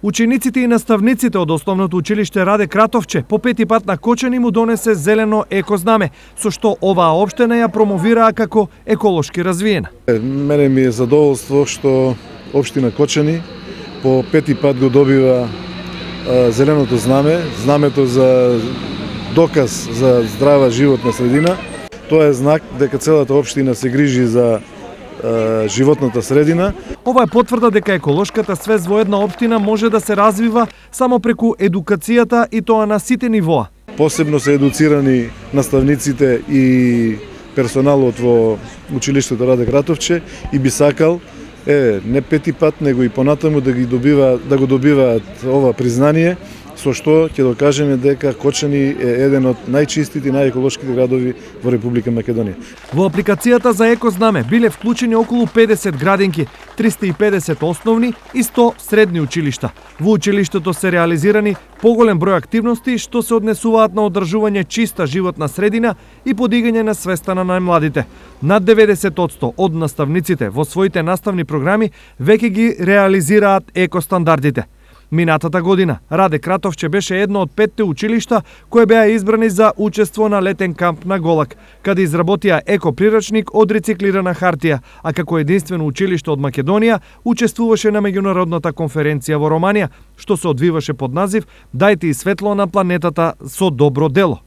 Учениците и наставниците од Основното училиште Раде Кратовче по пети пат на Кочани му донесе зелено екознаме, со што оваа општина ја промовираа како еколошки развиена. Мене ми е задоволство што општина Кочани по пети пат го добива зеленото знаме, знамето за доказ за здрава животна средина. Тоа е знак дека целата општина се грижи за животната средина. Ова е потврда дека еколошката свест во една општина може да се развива само преку едукацијата и тоа на сите нивоа. Посебно се едуцирани наставниците и персоналот во училиштето Раде Кратовче и би сакал не пети пат, него и понатаму да го добиваат ова признание, со што ќе докажеме дека Кочани е еден од најчистите и најеколошките градови во Република Македонија. Во апликацијата за екознаме биле вклучени околу 50 градинки, 350 основни и 100 средни училишта. Во училиштето се реализирани поголем број активности што се однесуваат на одржување чиста животна средина и подигање на свеста на најмладите. Над 90% од наставниците во своите наставни програми веќе ги реализираат екостандардите. Минатата година Раде Кратовче беше едно од 5 училишта кои беа избрани за учество на летен камп на Голак, каде изработија екоприрачник од рециклирана хартија, а како единствено училиште од Македонија учествуваше на меѓународната конференција во Романија, што се одвиваше под назив "Дајте и светло на планетата со добро дело".